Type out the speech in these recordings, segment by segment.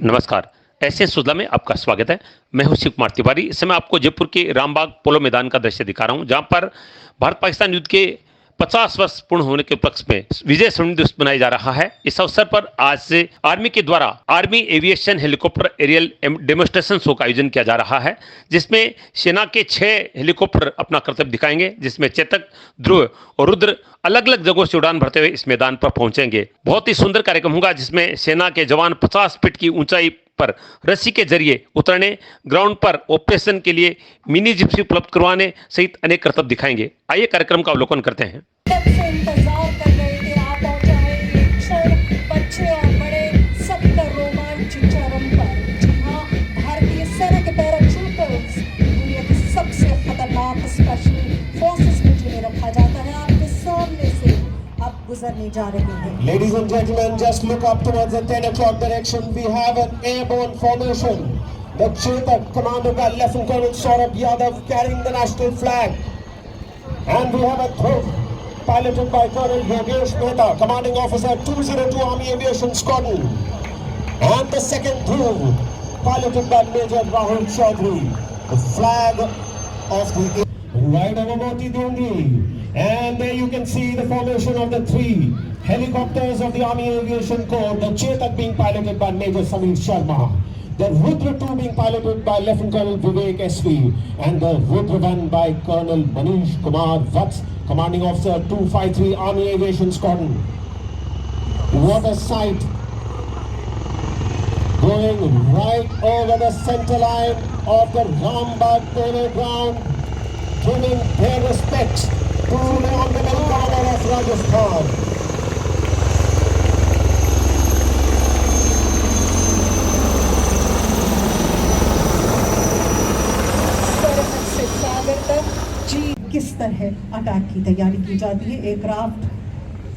नमस्कार। ऐसे सुधला में आपका स्वागत है। मैं हूं शिव कुमार तिवारी। इस समय आपको जयपुर के रामबाग पोलो मैदान का दृश्य दिखा रहा हूं, जहां पर भारत पाकिस्तान युद्ध के 50 वर्ष पूर्ण होने के उपलक्ष्य में विजय स्वर्णिम दिवस मनाया जा रहा है। इस अवसर पर आज से आर्मी के द्वारा army aviation helicopter aerial demonstration show का आयोजन किया जा रहा है, जिसमें सेना के 6 हेलीकॉप्टर अपना कर्तव्य दिखाएंगे, जिसमें चेतक, ध्रुव और रुद्र अलग अलग जगहों से उड़ान भरते हुए इस मैदान पर पहुंचेंगे। बहुत ही सुंदर कार्यक्रम होगा, जिसमें सेना के जवान 50 फीट की ऊंचाई पर रस्सी के जरिए उतरने, ग्राउंड पर ऑपरेशन के लिए मिनी जिप्सी उपलब्ध करवाने सहित अनेक करतब दिखाएंगे। आइए कार्यक्रम का अवलोकन करते हैं। इंतजार कर रहे थे, आप पहुंचाए क्षण, बच्चे और बड़े सबका रोमांच चरम पर। जी हाँ, भारतीय सेना के पैराशूटर्स दुनिया की सबसे खतरनाक स्पेशल फोर्सेस में जिन्हें रखा जाता है, आपके सामने से अब गुजरने जा रहे हैं। Ladies and gentlemen, just look up towards the 10 o'clock direction. We have an airborne formation. The Chetak, commanded by Lieutenant Colonel Saurabh Yadav, carrying the national flag. And we have a Dhruv, piloted by Colonel Yogesh Mehta, commanding officer 202 Army Aviation Squadron. And the second Dhruv, piloted by Major Rahul Chaudhary, the flag of the right over Moti Dondi. And there you can see the formation of the 3 helicopters of the Army Aviation Corps, the Chetak being piloted by Major Samir Sharma, the Rudra 2 being piloted by Lieutenant Colonel Vivek SV, and the Rudra 1 by Colonel Manish Kumar Vats, commanding officer 253 Army Aviation Squadron. What a sight! Going right over the center line of the Rambagh Polo ground, giving their respects to the Honorable Governor of Rajasthan. सरहद से सागर तक जी किस तरह attack की तैयारी की जाती है। एयरक्राफ्ट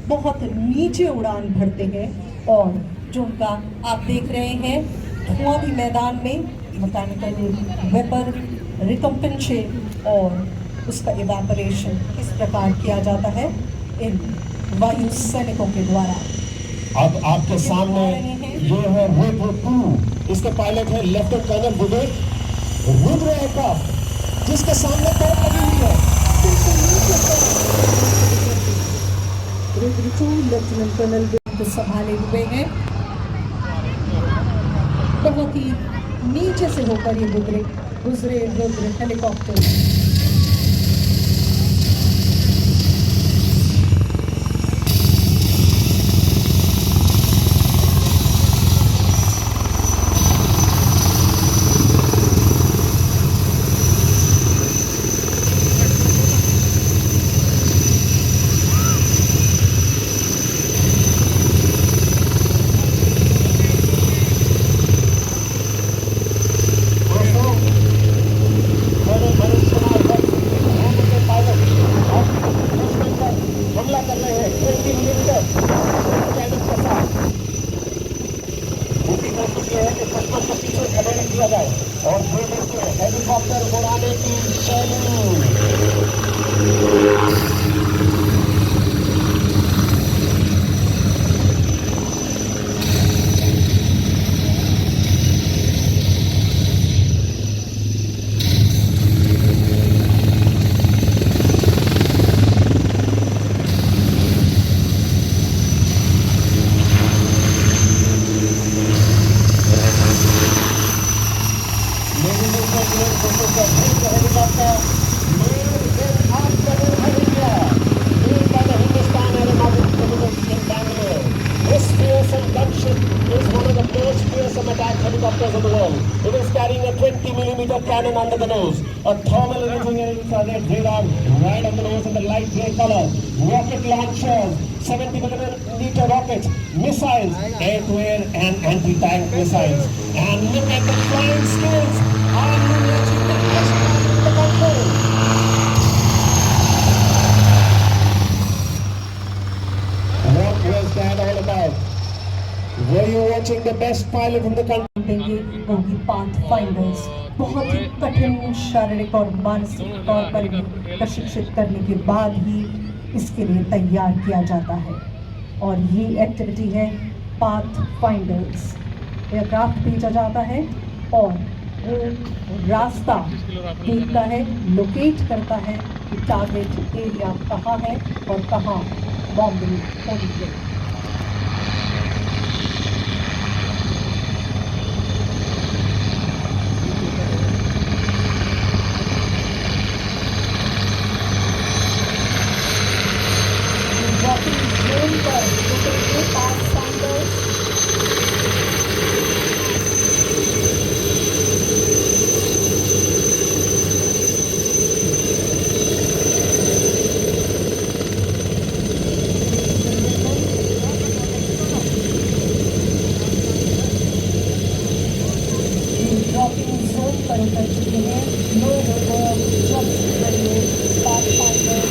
बहुत नीचे उड़ान भरते हैं और जो उनका आप देख रहे हैं धुआं भी मैदान में, मैकेनिकल वेपर रिकम्पेंशन और उसका इवेपोरेशन किस प्रकार किया जाता है इन वायु सैनिकों के द्वारा। अब आपके सामने ये है रुद्र 2, इसके पायलट है लेफ्टिनेंट कर्नल विवेक। रुद्र एयरक्राफ्ट जिसके सामने टॉप लगी हुई है, रुद्र 2 लेफ्टिनेंट कर्नल विवेक को संभाले हुए हैं। बहुत ही नीचे से होकर ये गुजरे रुद्र हेलीकॉप्टर। हमला कर रहे हैं 20 मिलीमीटर कैनन के साथ। उनकी कोशिश ये है कि दुश्मन को पीछे खड़े किया जाए और ये देखिए हेलीकॉप्टर उड़ाने की शैली। Helicopters of the world. It is carrying a 20 millimeter cannon under the nose, a thermal imaging infrared radar right on the nose in the light grey color, rocket launchers, 70 millimeter rockets, missiles, air-to-air and anti-tank missiles. And look at the flying skills. Army achieved the best part of the control. What was that all about? Were you watching the best pilot in the country? होगी Pathfinders. बहुत ही कठिन शारीरिक और मानसिक तौर पर भी प्रशिक्षित करने के बाद ही इसके लिए तैयार किया जाता है और ये एक्टिविटी है पाथफाइंडर्स। एयरक्राफ्ट भेजा जाता है और वो रास्ता देखता है, लोकेट करता है कि टारगेट एरिया कहाँ है और कहाँ बॉम्बिंग होनी है। ड्रॉपिंग जोन पर रुकेंगे पास साउंडर्स। ड्रॉपिंग जोन पर उतर चुके हैं। लो रोवर जंप्स करिए, पाथफाइंडर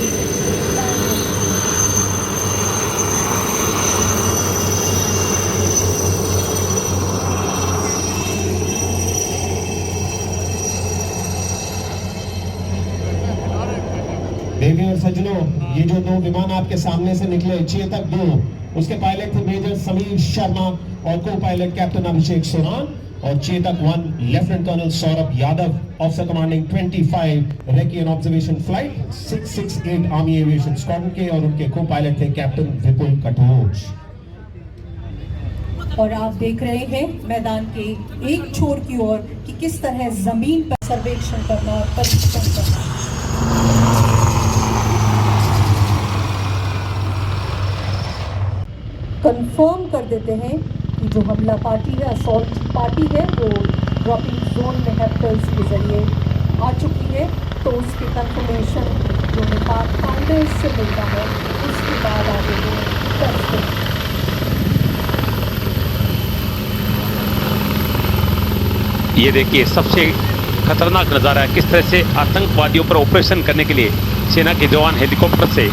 देवी और सज्जनों, ये जो दो विमान आपके सामने से निकले, चेतक 2, उसके पायलट थे मेजर समीर शर्मा और को पायलट कैप्टन अभिषेक सोनान, और Chetak 1 lieutenant colonel Saurabh Yadav, officer commanding 25 recce and observation flight 668 army aviation squadron के, और उनके को पायलट थे कैप्टन विपुल कटोच। और आप देख रहे हैं मैदान के एक छोर की ओर कि किस तरह जमीन पर सर्वेक्षण करना और परीक्षण करना। कंफर्म कर देते हैं कि जो हमला पार्टी है, असॉल्ट पार्टी है, वो ड्रॉपिंग जोन में हेप्टर्स के जरिए आ चुकी है। तो उसकी कंफर्मेशन जो नेपाल फाइंडर्स से मिलता है, उसके बाद आगे वो करते हैं। ये देखिए सबसे खतरनाक नज़ारा है, किस तरह से आतंकवादियों पर ऑपरेशन करने के लिए सेना के जवान हेलीकॉप्टर से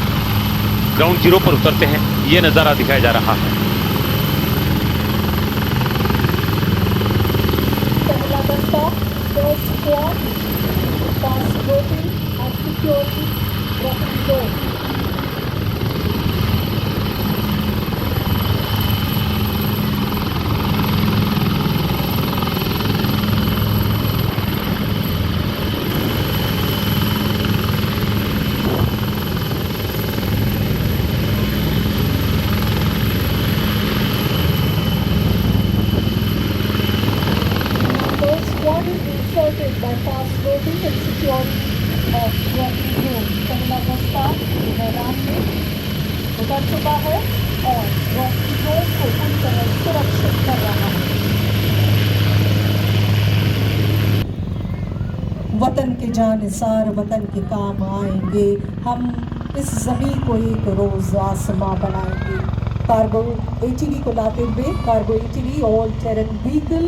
ग्राउंड जीरो पर उतरते हैं। ये नज़ारा दिखाया जा रहा है। पहला दस्ता, first squad, pass dropping and security dropping zone. Inserted by fast loading and security of dropping zone। पहला दस्ता मैदान में उतर चुका है और ड्रॉपिंग जोन को पूरी तरह सुरक्षित कर रहा है। वतन के जानिसार वतन के काम आएंगे, हम इस जमीन को एक रोज आसमां बनाएंगे। कार्गो ATV को लाते हुए cargo ATV all terrain vehicle,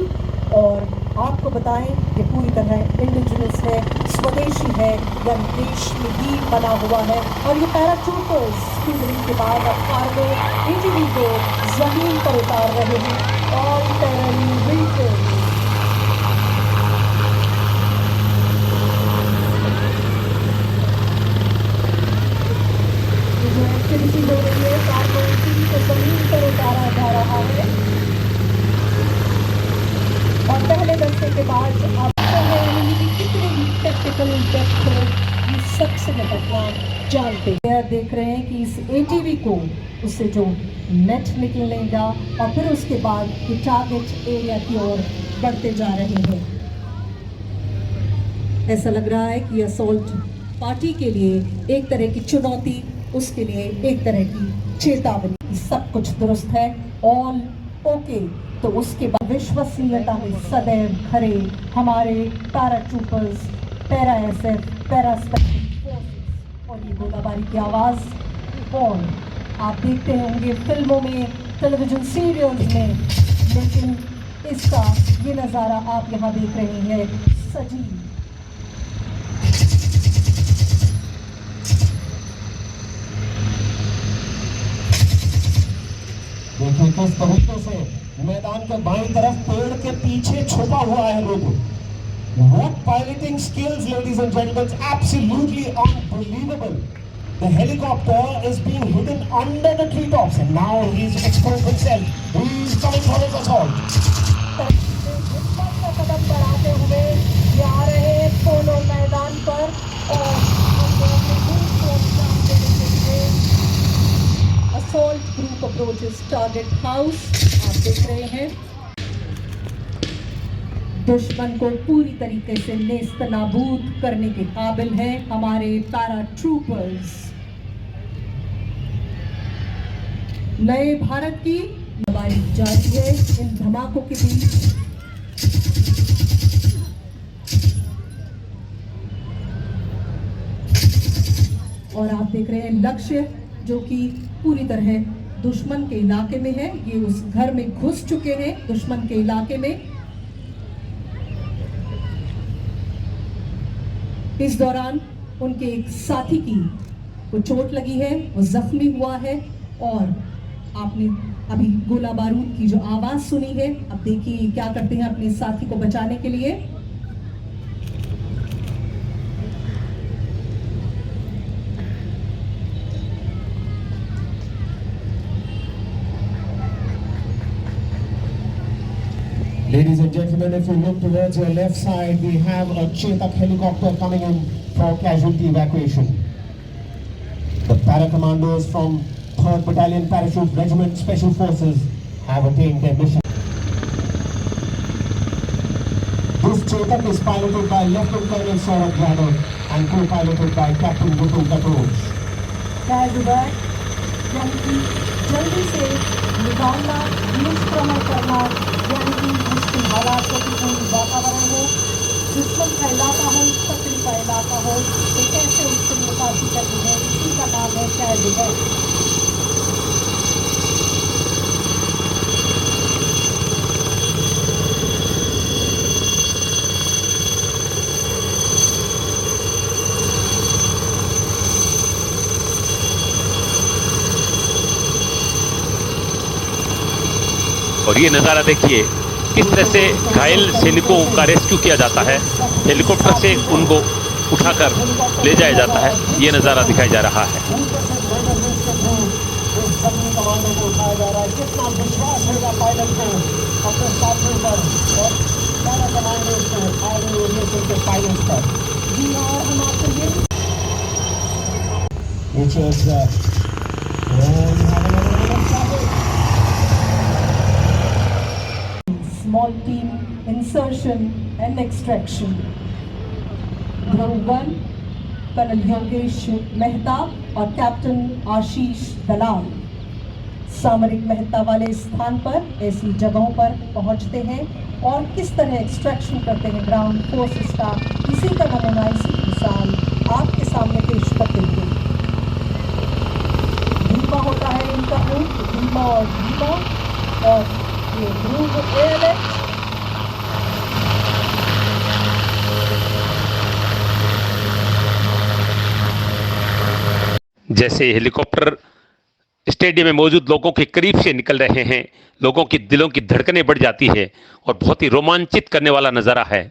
और आपको बताएं कि पूरी तरह इंडिजिनस है, स्वदेशी है, यानी देश में ही बना हुआ है। और ये पैराट्रूपर्स स्कूटरिंग के बाद अब कार्गो ATV को जमीन पर उतार रहे हैं। ऑल टेरेन व्हीकल जो एक्टिविटी हो रही है, कार्गो ATV को जमीन पर उतारा जा रहा है। और पहले दस्ते के बाद आपको है कितने टेक्निकल डेप्थ है, ये सबसे निपटना जानते हैं। देख रहे हैं कि इस ATV को उससे जो नेट निकलेगा और फिर उसके बाद ये टारगेट एरिया की ओर बढ़ते जा रहे हैं। ऐसा लग रहा है कि असॉल्ट पार्टी के लिए एक तरह की चुनौती, उसके लिए एक तरह की चेतावनी। सब कुछ दुरुस्त है, ऑल ओके। तो उसके बाद विश्वसनीयता में सदैव खड़े हमारे paratroopers, para SF, para special forces, और ये गोलाबारी की आवाज़ और आप देखते होंगे फिल्मों में, टेलीविजन सीरियल्स में, लेकिन इसका ये नज़ारा आप यहाँ देख रहे हैं सजीव। देखिए किस तरीके से मैदान के बाईं तरफ पेड़ के पीछे छुपा हुआ है लोगों। What piloting skills, ladies and gentlemen, absolutely unbelievable. The helicopter is being hidden under the treetops, and now he's exposed himself. He's coming for his assault. तरक्की में हिम्मत का कदम बढ़ाते हुए ये आ रहे हैं पोलो मैदान पर और उनको अपने ग्रुप को अंजाम देने के लिए assault group approaches target house आप देख रहे हैं। दुश्मन को पूरी तरीके से नेस्त नाबूद करने के काबिल है हमारे पैरा ट्रूपर्स। नए भारत की हमारी जारी है इन धमाकों के बीच। और आप देख रहे हैं लक्ष्य जो कि पूरी तरह दुश्मन के इलाके में है। ये उस घर में घुस चुके हैं दुश्मन के इलाके में। इस दौरान उनके एक साथी की को चोट लगी है, वो जख्मी हुआ है और आपने अभी गोला बारूद की जो आवाज सुनी है। अब देखिए क्या करते हैं अपने साथी को बचाने के लिए। Ladies and gentlemen, if you look towards your left side, we have a Chetak helicopter coming in for casualty evacuation. The para-commandos from 3rd Battalion Parachute Regiment Special Forces have attained their mission. This Chetak is piloted by Lieutenant Colonel Saurabh Yadav and co-piloted by Captain Gupul Kapoor. यानी कि जल्दी से निकालना, निष्क्रमण करना, यानी कि मुश्किल हालात प्रतिकूल वातावरण हो, दुश्मन का इलाका हो, शत्रु का इलाका हो, तो कैसे उससे निकासी करनी है, इसी का नाम है कैजुअल। और ये नज़ारा देखिए किस तरह से घायल सैनिकों का रेस्क्यू किया जाता है, हेलीकॉप्टर से उनको उठाकर ले जाया जाता है। ये नज़ारा दिखाया जा रहा है। Small team insertion and extraction. Group 1, Colonel Yogesh Mehta और कैप्टन आशीष दलाल सामरिक महत्ता वाले स्थान पर ऐसी जगहों पर पहुंचते हैं और किस तरह एक्सट्रैक्शन करते हैं ग्राउंड फोर्सेस का, इसी का नमूना, इसी मिसाल आपके सामने पेश करते हैं। धीमा होता है इनका रूप, धीमा और धीमा, और ये ग्रुप एयरलिफ्ट जैसे हेलीकॉप्टर स्टेडियम में मौजूद लोगों के करीब से निकल रहे हैं, लोगों की दिलों की धड़कनें बढ़ जाती है और बहुत ही रोमांचित करने वाला नज़ारा है।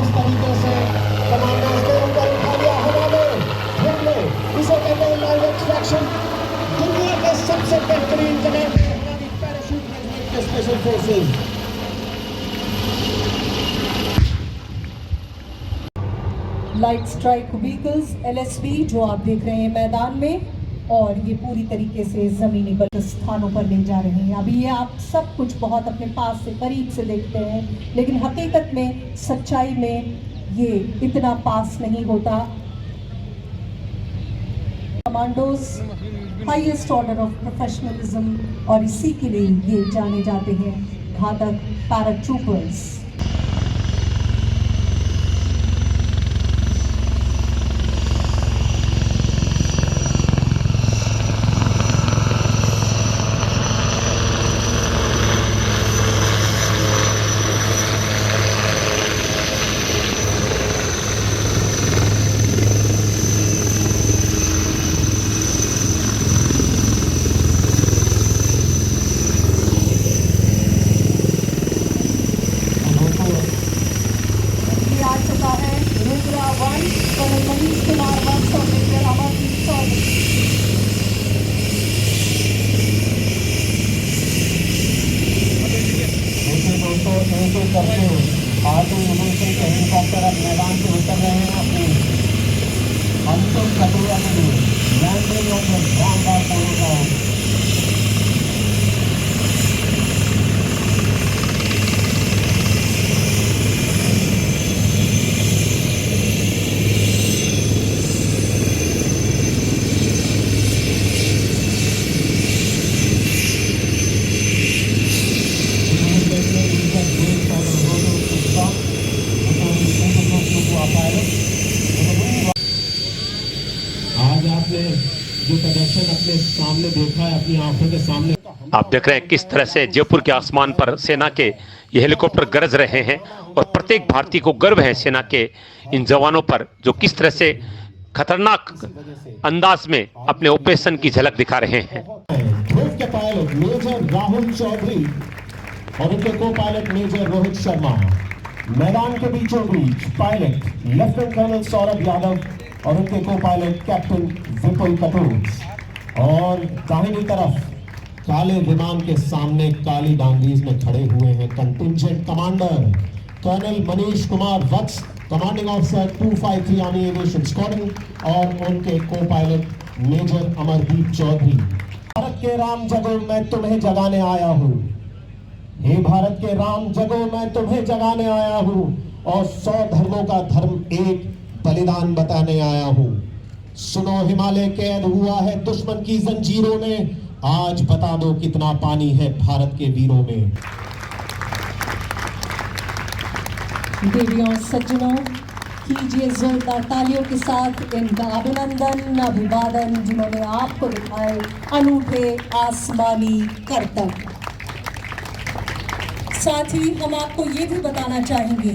इस तरीके से कमांडर्स ने उनको उठा लिया हवा में, धुन में। इसे कहते हैं लाइव एक्सट्रैक्शन। दुनिया के सबसे बेहतरीन कमांडर हमारी पैराशूट रेजिमेंट के special forces. Light strike vehicles LSV जो आप देख रहे हैं मैदान में, और ये पूरी तरीके से ज़मीनी बल स्थानों पर ले जा रहे हैं। अभी ये आप सब कुछ बहुत अपने पास से करीब से देखते हैं, लेकिन हकीकत में सच्चाई में ये इतना पास नहीं होता। Commandos highest order of professionalism, और इसी के लिए ये जाने जाते हैं घातक पैराट्रूपर्स। करते आर्मी एम्यूनिशन के हेलीकॉप्टर अब मैदान से उतर रहे हैं अपनी अंतिम प्रक्रिया के लिए landing of the Rambagh polo ground. आज आपने जो प्रदर्शन अपने सामने देखा है, अपनी आंखों के सामने, आप देख रहे हैं किस तरह से जयपुर के आसमान पर सेना के ये हेलीकॉप्टर गरज रहे हैं और प्रत्येक भारतीय को गर्व है सेना के इन जवानों पर, जो किस तरह से खतरनाक अंदाज में अपने ऑपरेशन की झलक दिखा रहे हैं। ध्रुव के पायलट मेजर राहुल चौधरी और उनके को पायलट मेजर रोहित शर्मा, मैदान के बीचों बीच pilot lieutenant colonel Saurabh Yadav और उनके को पायलट कैप्टन विपुल कटोच, और दाहिनी तरफ काले विमान के सामने काली डांडीज में खड़े हुए हैं contingent commander colonel Manish Kumar Vats, commanding officer 253 army aviation squadron, और उनके को पायलट मेजर अमरदीप चौधरी। भारत के राम जगो मैं तुम्हें जगाने आया हूँ, हे भारत के राम जगो मैं तुम्हें जगाने आया हूँ, और 100 धर्मों का धर्म एक बलिदान बताने आया हूँ। सुनो हिमालय कैद हुआ है दुश्मन की जंजीरों में, आज बता दो कितना पानी है भारत के वीरों में। देवियों और सज्जनों, कीजिए जोरदार तालियों के साथ इनका अभिनंदन, अभिवादन, जिन्होंने आपको दिखाए अनूठे आसमानी करतब। साथ ही हम आपको ये भी बताना चाहेंगे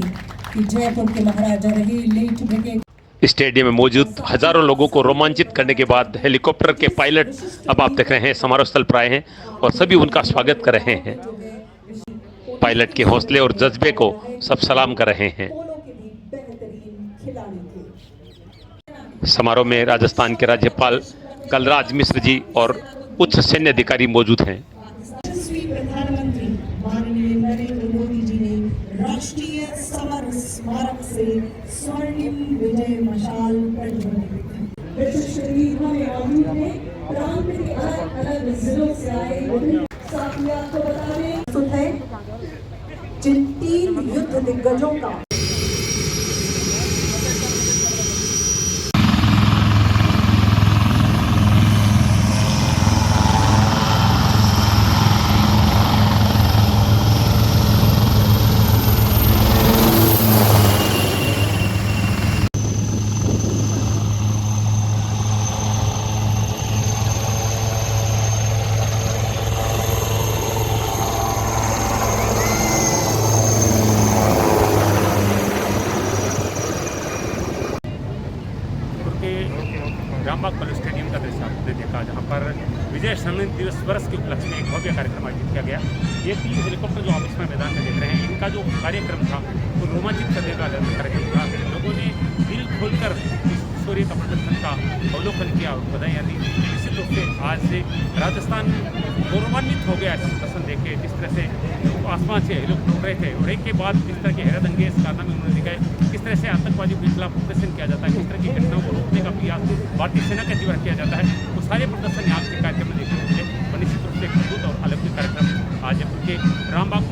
कि जयपुर के महाराजा रहे लेट ब्रिगेड स्टेडियम में मौजूद हजारों लोगों को रोमांचित करने के बाद हेलीकॉप्टर के पायलट अब आप देख रहे हैं समारोह स्थल पर आए हैं और सभी उनका स्वागत कर रहे हैं। पायलट के हौसले और जज्बे को सब सलाम कर रहे हैं। समारोह में राजस्थान के राज्यपाल कलराज मिश्र जी और उच्च सैन्य अधिकारी मौजूद हैं। प्रधानमंत्री माननीय नरेंद्र मोदी जी ने राष्ट्रीय समर स्मारक से स्वर्णिम विजय मशाल प्रज्वलित। विशिष्ट में मौजूद हैं प्रांत के अलग अलग जिलों से आए साथी। आपको बता दें है जिन 3 युद्ध दिग्गजों का रामबाग पोलो स्टेडियम का दृश्य आपने देखा, जहाँ पर विजय सम्मेलन दिवस वर्ष के उपलक्ष्य में एक भव्य कार्यक्रम आयोजित किया गया। ये 3 हेलीकॉप्टर जो आप इसमें मैदान में देख रहे हैं, इनका जो कार्यक्रम था वो रोमांचित करने का कार्यक्रम था। लोगों ने दिल खोलकर इस शौर्य का प्रदर्शन का अवलोकन किया और बधाइयाँ दी। निश्चित रूप से आज से राजस्थान गौरवान्वित हो गया ऐसा प्रदर्शन देख के, जिस तरह से आसमान से हेलीकॉप्टर उड़ रहे थे और एक के बाद जिस तरह के हैरत अंगेज कारनामे उन्होंने दिखाए, किस तरह से आतंकवादियों के खिलाफ ऑपरेशन किया जाता है, किस तरह की घटनाओं को रोकने का प्रयास भारतीय सेना के द्वारा किया जाता है, वो सारे प्रदर्शन यहाँ के कार्यक्रम में देखने को मिले। और निश्चित रूप से एक अद्भुत और अलौकिक कार्यक्रम आज जयपुर के रामबाग